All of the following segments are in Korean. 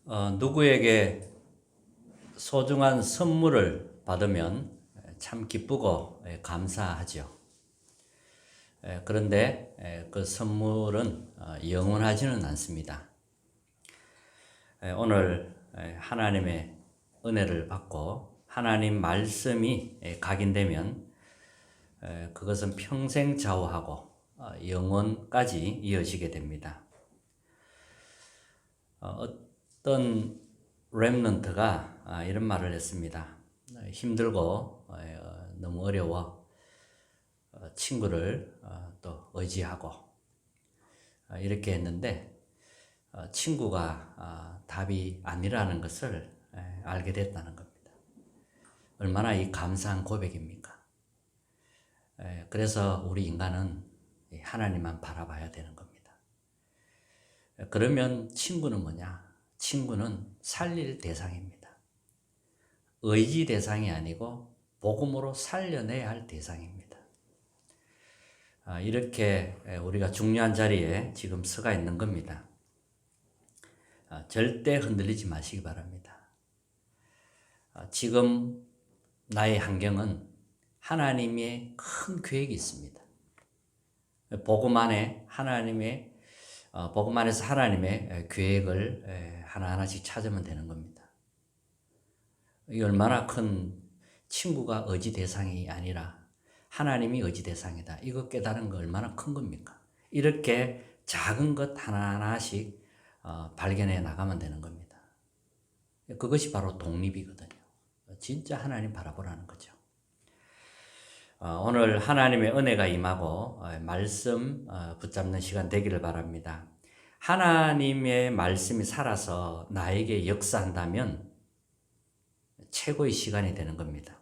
누구에게 소중한 선물을 받으면 참 기쁘고 감사하죠. 그런데 그 선물은 영원하지는 않습니다. 오늘 하나님의 은혜를 받고 하나님 말씀이 각인되면 그것은 평생 좌우하고 영원까지 이어지게 됩니다. 어떤 렘넌트가 이런 말을 했습니다. 힘들고 너무 어려워 친구를 또 의지하고 이렇게 했는데 친구가 답이 아니라는 것을 알게 됐다는 겁니다. 얼마나 이 감사한 고백입니까? 그래서 우리 인간은 하나님만 바라봐야 되는 겁니다. 그러면 친구는 뭐냐? 친구는 살릴 대상입니다. 의지 대상이 아니고 복음으로 살려내야 할 대상입니다. 이렇게 우리가 중요한 자리에 지금 서가 있는 겁니다. 절대 흔들리지 마시기 바랍니다. 지금 나의 환경은 하나님의 큰 계획이 있습니다. 복음 안에서 하나님의 계획을 하나하나씩 찾으면 되는 겁니다. 이게 얼마나 큰 친구가 의지 대상이 아니라 하나님이 의지 대상이다. 이거 깨달은 거 얼마나 큰 겁니까? 이렇게 작은 것 하나하나씩 발견해 나가면 되는 겁니다. 그것이 바로 독립이거든요. 진짜 하나님 바라보라는 거죠. 오늘 하나님의 은혜가 임하고 말씀 붙잡는 시간 되기를 바랍니다. 하나님의 말씀이 살아서 나에게 역사한다면 최고의 시간이 되는 겁니다.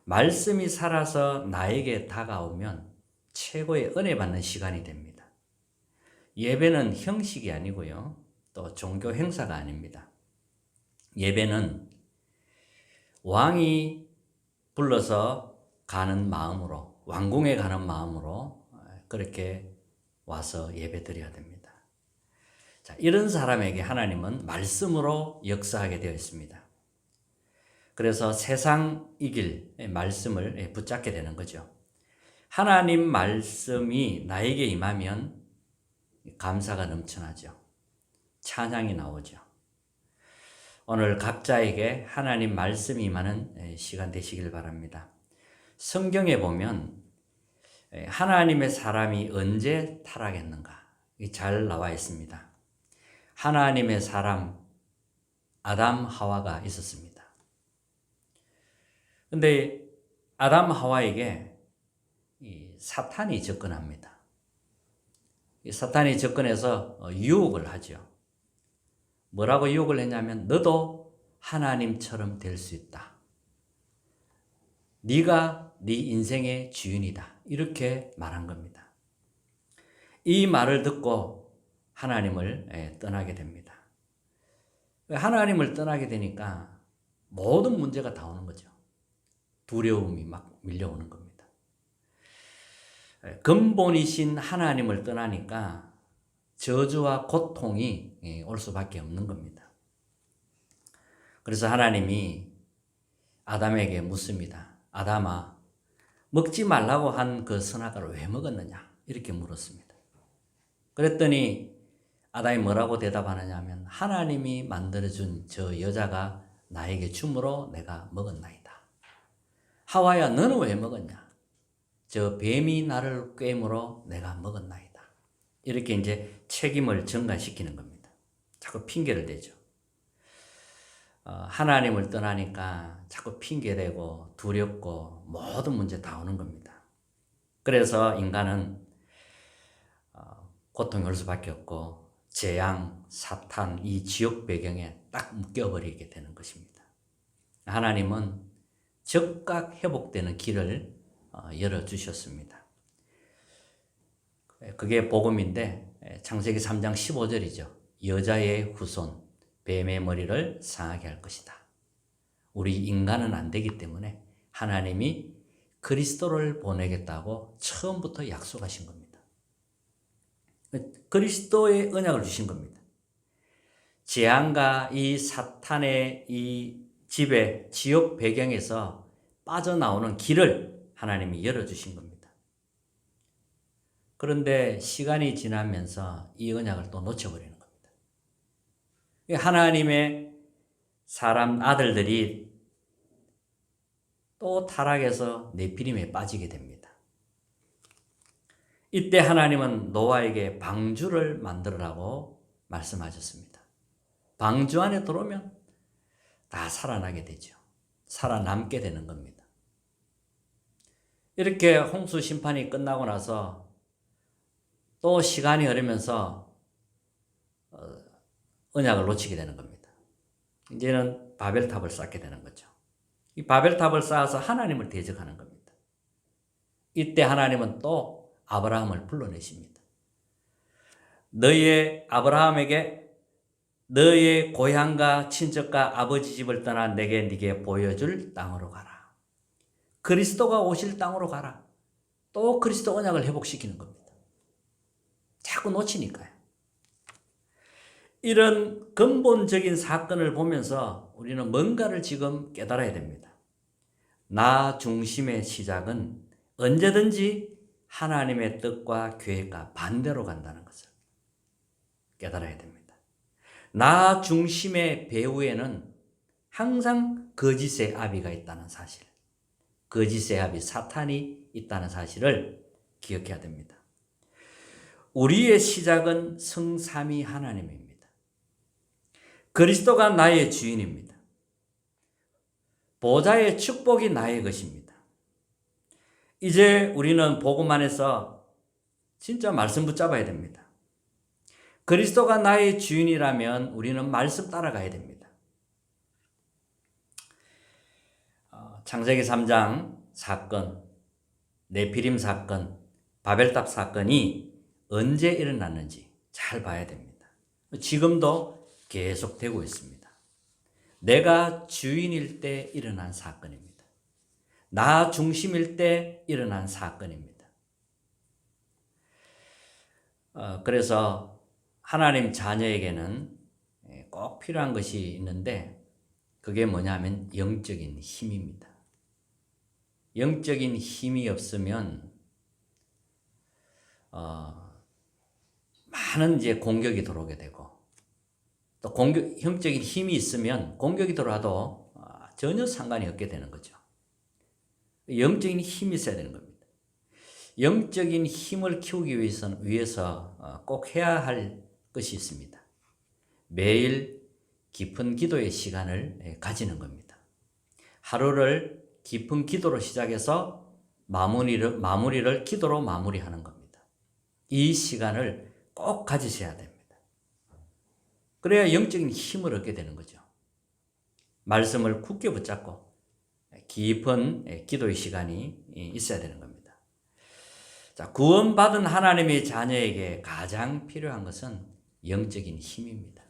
말씀이 살아서 나에게 다가오면 최고의 은혜 받는 시간이 됩니다. 예배는 형식이 아니고요. 또 종교 행사가 아닙니다. 예배는 왕이 불러서 가는 마음으로, 왕궁에 가는 마음으로 그렇게 와서 예배 드려야 됩니다. 자, 이런 사람에게 하나님은 말씀으로 역사하게 되어 있습니다. 그래서 세상 이길 말씀을 붙잡게 되는 거죠. 하나님 말씀이 나에게 임하면 감사가 넘쳐나죠. 찬양이 나오죠. 오늘 각자에게 하나님 말씀이 임하는 시간 되시길 바랍니다. 성경에 보면 하나님의 사람이 언제 타락했는가 잘 나와 있습니다. 하나님의 사람 아담 하와가 있었습니다. 근데 아담 하와에게 사탄이 접근합니다. 사탄이 접근해서 유혹을 하죠. 뭐라고 유혹을 했냐면 너도 하나님처럼 될 수 있다. 네가 네 인생의 주인이다. 이렇게 말한 겁니다. 이 말을 듣고 하나님을 떠나게 됩니다. 하나님을 떠나게 되니까 모든 문제가 다 오는 거죠. 두려움이 막 밀려오는 겁니다. 근본이신 하나님을 떠나니까 저주와 고통이 올 수밖에 없는 겁니다. 그래서 하나님이 아담에게 묻습니다. 아담아, 먹지 말라고 한 그 선악과를 왜 먹었느냐? 이렇게 물었습니다. 그랬더니 아담이 뭐라고 대답하느냐 하면 하나님이 만들어준 저 여자가 나에게 줌으로 내가 먹었나이다. 하와야 너는 왜 먹었냐? 저 뱀이 나를 꿰므로 내가 먹었나이다. 이렇게 이제 책임을 전가시키는 겁니다. 자꾸 핑계를 대죠. 하나님을 떠나니까 자꾸 핑계대고 두렵고 모든 문제 다 오는 겁니다. 그래서 인간은 고통이 올 수밖에 없고 재앙, 사탄, 이 지옥 배경에 딱 묶여버리게 되는 것입니다. 하나님은 즉각 회복되는 길을 열어주셨습니다. 그게 복음인데 창세기 3장 15절이죠. 여자의 후손, 뱀의 머리를 상하게 할 것이다. 우리 인간은 안 되기 때문에 하나님이 그리스도를 보내겠다고 처음부터 약속하신 겁니다. 그리스도의 언약을 주신 겁니다. 재앙과 이 사탄의 이 지배, 지옥 배경에서 빠져나오는 길을 하나님이 열어주신 겁니다. 그런데 시간이 지나면서 이 언약을 또 놓쳐버리는 겁니다. 하나님의 사람 아들들이 또 타락해서 네피림에 빠지게 됩니다. 이때 하나님은 노아에게 방주를 만들으라고 말씀하셨습니다. 방주 안에 들어오면 다 살아나게 되죠. 살아남게 되는 겁니다. 이렇게 홍수 심판이 끝나고 나서 또 시간이 흐르면서 언약을 놓치게 되는 겁니다. 이제는 바벨탑을 쌓게 되는 거죠. 이 바벨탑을 쌓아서 하나님을 대적하는 겁니다. 이때 하나님은 또 아브라함을 불러내십니다. 너희의 아브라함에게 너의 고향과 친척과 아버지 집을 떠나 내게 네게 보여줄 땅으로 가라. 그리스도가 오실 땅으로 가라. 또 그리스도 언약을 회복시키는 겁니다. 자꾸 놓치니까요. 이런 근본적인 사건을 보면서 우리는 뭔가를 지금 깨달아야 됩니다. 나 중심의 시작은 언제든지 하나님의 뜻과 계획과 반대로 간다는 것을 깨달아야 됩니다. 나 중심의 배후에는 항상 거짓의 아비가 있다는 사실, 거짓의 아비 사탄이 있다는 사실을 기억해야 됩니다. 우리의 시작은 성삼위 하나님입니다. 그리스도가 나의 주인입니다. 보좌의 축복이 나의 것입니다. 이제 우리는 복음 안에서 진짜 말씀 붙잡아야 됩니다. 그리스도가 나의 주인이라면 우리는 말씀 따라가야 됩니다. 창세기 3장 사건, 네피림 사건, 바벨탑 사건이 언제 일어났는지 잘 봐야 됩니다. 지금도 계속되고 있습니다. 내가 주인일 때 일어난 사건입니다. 나 중심일 때 일어난 사건입니다. 그래서 하나님 자녀에게는 꼭 필요한 것이 있는데 그게 뭐냐면 영적인 힘입니다. 영적인 힘이 없으면 많은 이제 공격이 들어오게 되고 또 영적인 힘이 있으면 공격이 들어와도 전혀 상관이 없게 되는 거죠. 영적인 힘이 있어야 되는 겁니다. 영적인 힘을 키우기 위해서 꼭 해야 할 것이 있습니다. 매일 깊은 기도의 시간을 가지는 겁니다. 하루를 깊은 기도로 시작해서 마무리를 기도로 마무리하는 겁니다. 이 시간을 꼭 가지셔야 됩니다. 그래야 영적인 힘을 얻게 되는 거죠. 말씀을 굳게 붙잡고 깊은 기도의 시간이 있어야 되는 겁니다. 자, 구원받은 하나님의 자녀에게 가장 필요한 것은 영적인 힘입니다.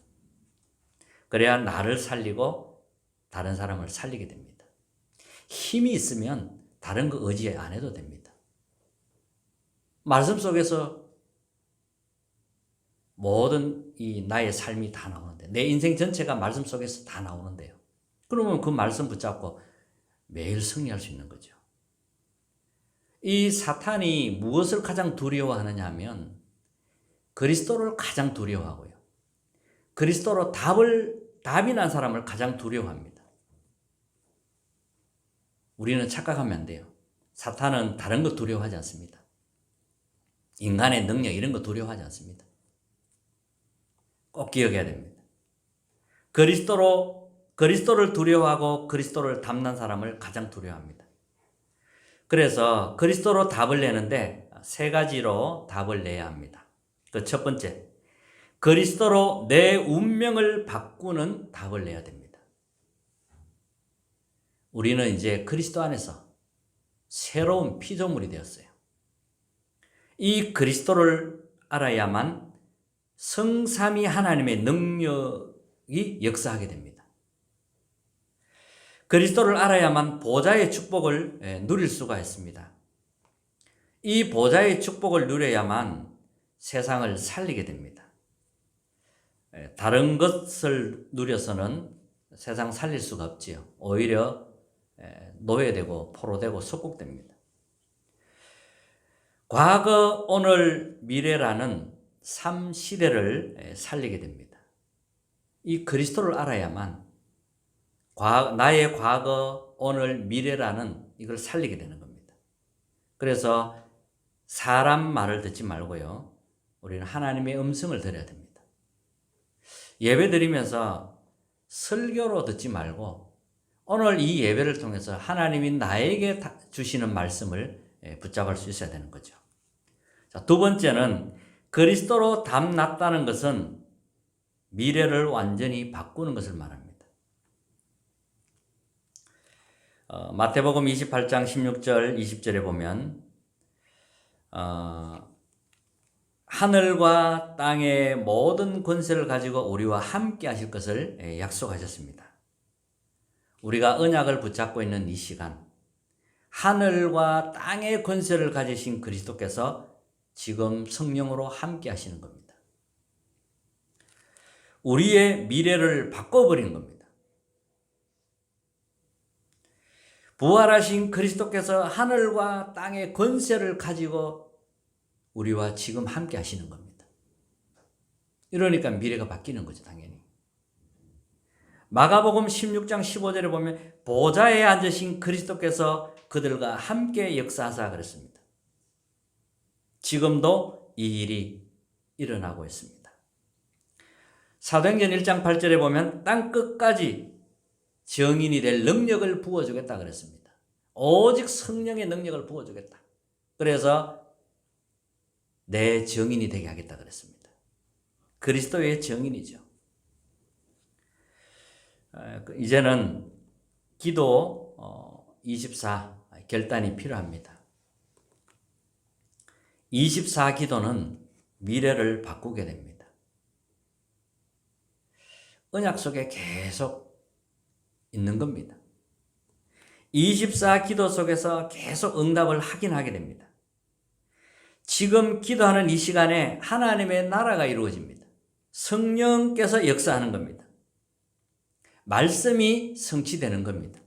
그래야 나를 살리고 다른 사람을 살리게 됩니다. 힘이 있으면 다른 거 의지 안 해도 됩니다. 말씀 속에서 모든 이 나의 삶이 다 나오는데 내 인생 전체가 말씀 속에서 다 나오는데요. 그러면 그 말씀 붙잡고 매일 승리할 수 있는 거죠. 이 사탄이 무엇을 가장 두려워하느냐 하면 그리스도를 가장 두려워하고요. 그리스도로 답이 난 사람을 가장 두려워합니다. 우리는 착각하면 안 돼요. 사탄은 다른 거 두려워하지 않습니다. 인간의 능력 이런 거 두려워하지 않습니다. 꼭 기억해야 됩니다. 그리스도를 두려워하고 그리스도를 닮는 사람을 가장 두려워합니다. 그래서 그리스도로 답을 내는데 세 가지로 답을 내야 합니다. 그 첫 번째, 그리스도로 내 운명을 바꾸는 답을 내야 됩니다. 우리는 이제 그리스도 안에서 새로운 피조물이 되었어요. 이 그리스도를 알아야만 성삼위 하나님의 능력이 역사하게 됩니다. 그리스도를 알아야만 보좌의 축복을 누릴 수가 있습니다. 이 보좌의 축복을 누려야만 세상을 살리게 됩니다. 다른 것을 누려서는 세상 살릴 수가 없지요. 오히려 노예되고 포로되고 속국됩니다. 과거, 오늘, 미래라는 3시대를 살리게 됩니다. 이 그리스도를 알아야만 나의 과거, 오늘, 미래라는 이걸 살리게 되는 겁니다. 그래서 사람 말을 듣지 말고요. 우리는 하나님의 음성을 들어야 됩니다. 예배 드리면서 설교로 듣지 말고 오늘 이 예배를 통해서 하나님이 나에게 주시는 말씀을 붙잡을 수 있어야 되는 거죠. 자, 두 번째는 그리스도로 담났다는 것은 미래를 완전히 바꾸는 것을 말합니다. 마태복음 28장 16절 20절에 보면 하늘과 땅의 모든 권세를 가지고 우리와 함께 하실 것을 약속하셨습니다. 우리가 언약을 붙잡고 있는 이 시간, 하늘과 땅의 권세를 가지신 그리스도께서 지금 성령으로 함께 하시는 겁니다. 우리의 미래를 바꿔버리는 겁니다. 부활하신 그리스도께서 하늘과 땅의 권세를 가지고 우리와 지금 함께 하시는 겁니다. 이러니까 미래가 바뀌는 거죠, 당연히. 마가복음 16장 15절에 보면 보좌에 앉으신 그리스도께서 그들과 함께 역사하사 그랬습니다. 지금도 이 일이 일어나고 있습니다. 사도행전 1장 8절에 보면 땅 끝까지 증인이 될 능력을 부어주겠다 그랬습니다. 오직 성령의 능력을 부어주겠다. 그래서 내 증인이 되게 하겠다 그랬습니다. 그리스도의 증인이죠. 이제는 기도 24 결단이 필요합니다. 24 기도는 미래를 바꾸게 됩니다. 언약 속에 계속 있는 겁니다. 24 기도 속에서 계속 응답을 하긴 하게 됩니다. 지금 기도하는 이 시간에 하나님의 나라가 이루어집니다. 성령께서 역사하는 겁니다. 말씀이 성취되는 겁니다.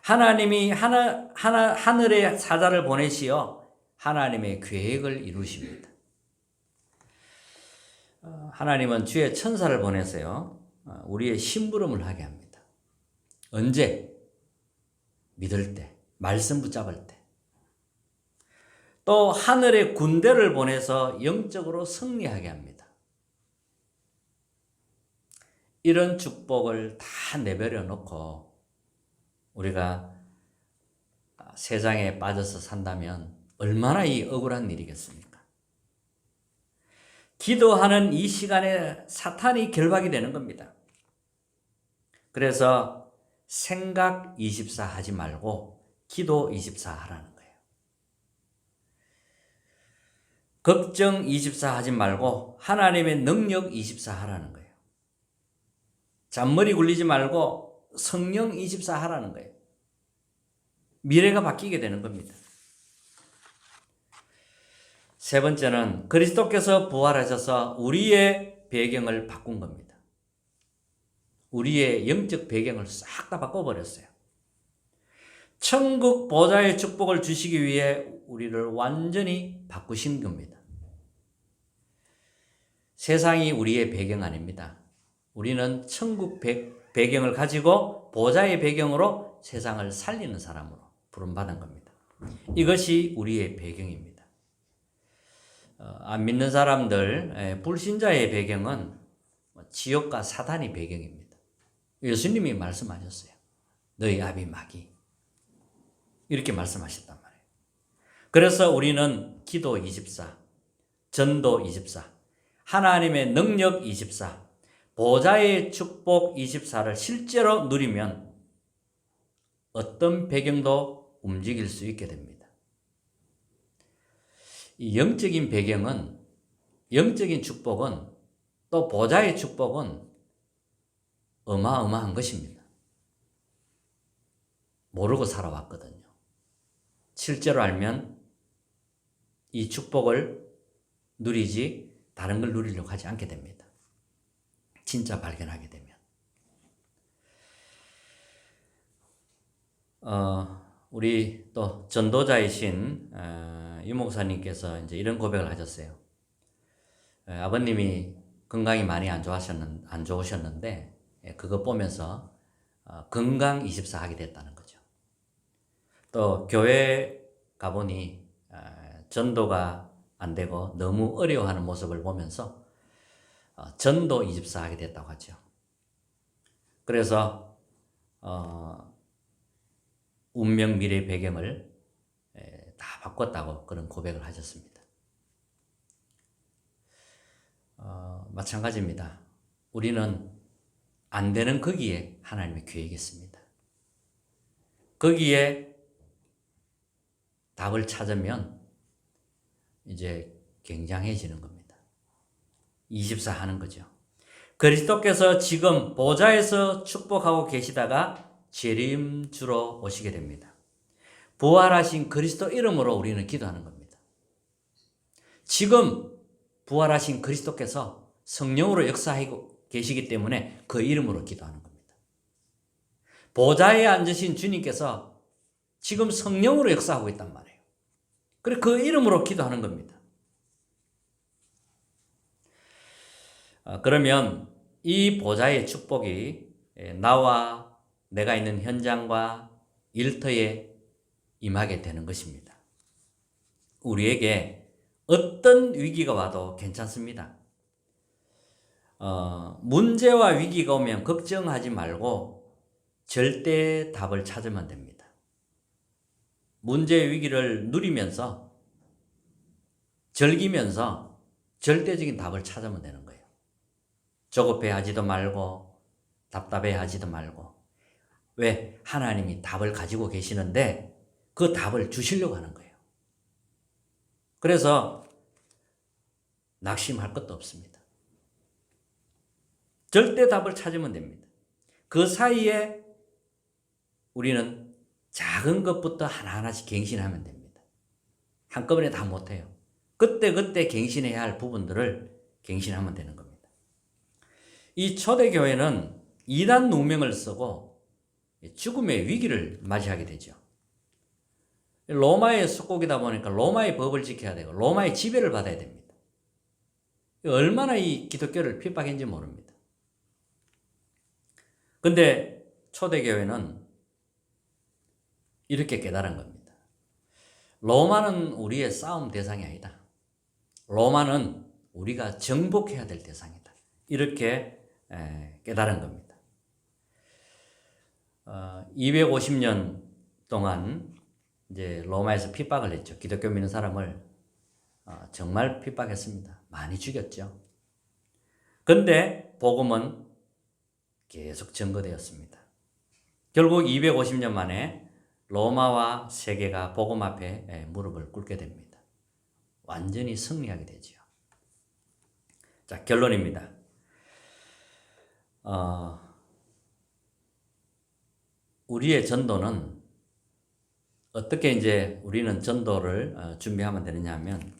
하나님이 하늘의 사자를 보내시어 하나님의 계획을 이루십니다. 하나님은 주의 천사를 보내서요, 우리의 심부름을 하게 합니다. 언제? 믿을 때, 말씀 붙잡을 때. 또 하늘의 군대를 보내서 영적으로 승리하게 합니다. 이런 축복을 다 내버려 놓고 우리가 세상에 빠져서 산다면 얼마나 이 억울한 일이겠습니까? 기도하는 이 시간에 사탄이 결박이 되는 겁니다. 그래서 생각 24 하지 말고 기도 24 하라는 거예요. 걱정 24 하지 말고 하나님의 능력 24 하라는 거예요. 잔머리 굴리지 말고 성령 24 하라는 거예요. 미래가 바뀌게 되는 겁니다. 세 번째는 그리스도께서 부활하셔서 우리의 배경을 바꾼 겁니다. 우리의 영적 배경을 싹 다 바꿔버렸어요. 천국 보좌의 축복을 주시기 위해 우리를 완전히 바꾸신 겁니다. 세상이 우리의 배경 아닙니다. 우리는 천국 배경을 가지고 보좌의 배경으로 세상을 살리는 사람으로 부름받은 겁니다. 이것이 우리의 배경입니다. 안 믿는 사람들, 불신자의 배경은 지옥과 사단이 배경입니다. 예수님이 말씀하셨어요. 너희 아비 마귀. 이렇게 말씀하셨단 말이에요. 그래서 우리는 기도 24, 전도 24, 하나님의 능력 24, 보좌의 축복 24를 실제로 누리면 어떤 배경도 움직일 수 있게 됩니다. 이 영적인 배경은, 영적인 축복은, 또 보좌의 축복은 어마어마한 것입니다. 모르고 살아왔거든요. 실제로 알면 이 축복을 누리지 다른 걸 누리려고 하지 않게 됩니다. 진짜 발견하게 되면. 우리 또 전도자이신 유 목사님께서 이제 이런 고백을 하셨어요. 아버님이 건강이 많이 안 좋으셨는데 그거 보면서 건강 24 하게 됐다는 거죠. 또 교회 가보니 전도가 안 되고 너무 어려워하는 모습을 보면서 전도 24 하게 됐다고 하죠. 그래서 운명 미래 배경을 다 바꿨다고 그런 고백을 하셨습니다. 마찬가지입니다. 우리는 안 되는 거기에 하나님의 계획이 있습니다. 거기에 답을 찾으면 이제 굉장해지는 겁니다. 24 하는 거죠. 그리스도께서 지금 보좌에서 축복하고 계시다가 재림주로 오시게 됩니다. 부활하신 그리스도 이름으로 우리는 기도하는 겁니다. 지금 부활하신 그리스도께서 성령으로 역사하고 계시기 때문에 그 이름으로 기도하는 겁니다. 보좌에 앉으신 주님께서 지금 성령으로 역사하고 있단 말이에요. 그래 그 이름으로 기도하는 겁니다. 그러면 이 보좌의 축복이 나와 내가 있는 현장과 일터에 임하게 되는 것입니다. 우리에게 어떤 위기가 와도 괜찮습니다. 문제와 위기가 오면 걱정하지 말고 절대 답을 찾으면 됩니다. 문제의 위기를 누리면서 즐기면서 절대적인 답을 찾으면 되는 거예요. 조급해하지도 말고 답답해하지도 말고. 왜? 하나님이 답을 가지고 계시는데 그 답을 주시려고 하는 거예요. 그래서 낙심할 것도 없습니다. 절대 답을 찾으면 됩니다. 그 사이에 우리는 작은 것부터 하나하나씩 갱신하면 됩니다. 한꺼번에 다 못해요. 그때 갱신해야 할 부분들을 갱신하면 되는 겁니다. 이 초대교회는 이단 누명을 쓰고 죽음의 위기를 맞이하게 되죠. 로마의 속국이다 보니까 로마의 법을 지켜야 되고 로마의 지배를 받아야 됩니다. 얼마나 이 기독교를 핍박했는지 모릅니다. 근데 초대교회는 이렇게 깨달은 겁니다. 로마는 우리의 싸움 대상이 아니다. 로마는 우리가 정복해야 될 대상이다. 이렇게 깨달은 겁니다. 250년 동안 이제 로마에서 핍박을 했죠. 기독교 믿는 사람을 정말 핍박했습니다. 많이 죽였죠. 근데 복음은 계속 증거되었습니다. 결국 250년 만에 로마와 세계가 복음 앞에 무릎을 꿇게 됩니다. 완전히 승리하게 되죠. 자, 결론입니다. 우리의 전도는 어떻게 이제 우리는 전도를 준비하면 되느냐 하면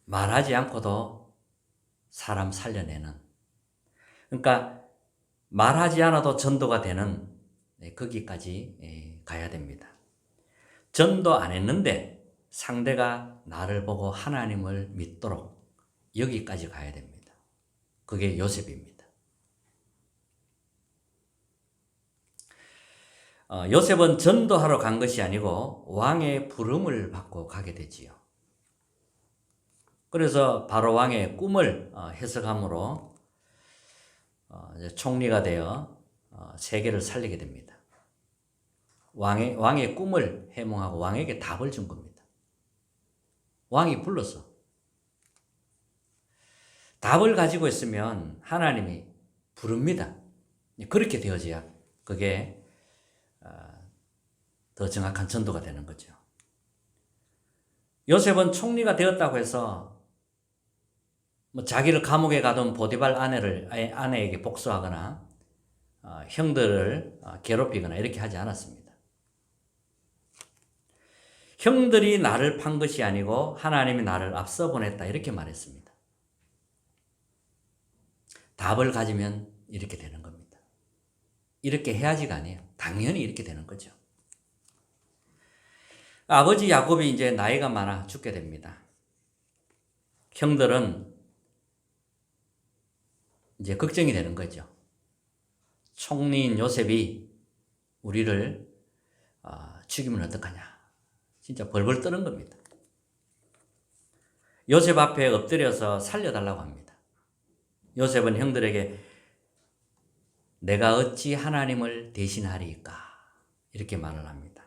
말하지 않고도 사람 살려내는, 그러니까 말하지 않아도 전도가 되는 거기까지 가야 됩니다. 전도 안 했는데 상대가 나를 보고 하나님을 믿도록 여기까지 가야 됩니다. 그게 요셉입니다. 요셉은 전도하러 간 것이 아니고 왕의 부름을 받고 가게 되지요. 그래서 바로 왕의 꿈을 해석함으로 총리가 되어 세계를 살리게 됩니다. 왕의 꿈을 해몽하고 왕에게 답을 준 겁니다. 왕이 불러서. 답을 가지고 있으면 하나님이 부릅니다. 그렇게 되어져야 그게 더 정확한 전도가 되는 거죠. 요셉은 총리가 되었다고 해서 자기를 감옥에 가둔 보디발 아내에게 복수하거나 형들을 괴롭히거나 이렇게 하지 않았습니다. 형들이 나를 판 것이 아니고 하나님이 나를 앞서 보냈다 이렇게 말했습니다. 답을 가지면 이렇게 되는 겁니다. 이렇게 해야지가 아니에요. 당연히 이렇게 되는 거죠. 아버지 야곱이 이제 나이가 많아 죽게 됩니다. 형들은 이제 걱정이 되는 거죠. 총리인 요셉이 우리를 죽이면 어떡하냐. 진짜 벌벌 떠는 겁니다. 요셉 앞에 엎드려서 살려달라고 합니다. 요셉은 형들에게 내가 어찌 하나님을 대신하리까 이렇게 말을 합니다.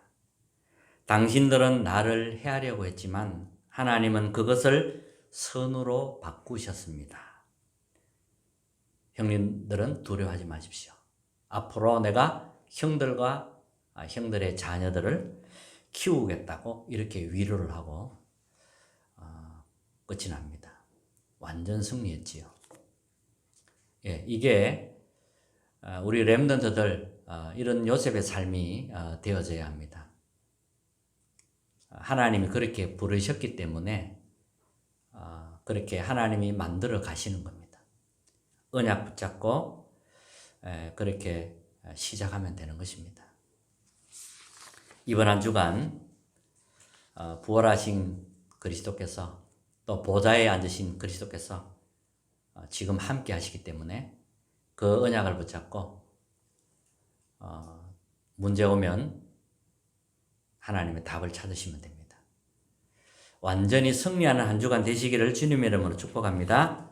당신들은 나를 해하려고 했지만 하나님은 그것을 선으로 바꾸셨습니다. 형님들은 두려워하지 마십시오. 앞으로 내가 형들의 자녀들을 키우겠다고 이렇게 위로를 하고 끝이 납니다. 완전 승리했지요. 예, 이게 우리 렘넌트들 이런 요셉의 삶이 되어져야 합니다. 하나님이 그렇게 부르셨기 때문에 그렇게 하나님이 만들어 가시는 겁니다. 언약 붙잡고 그렇게 시작하면 되는 것입니다. 이번 한 주간 부활하신 그리스도께서 또 보좌에 앉으신 그리스도께서 지금 함께 하시기 때문에 그 언약을 붙잡고 문제 오면 하나님의 답을 찾으시면 됩니다. 완전히 승리하는 한 주간 되시기를 주님의 이름으로 축복합니다.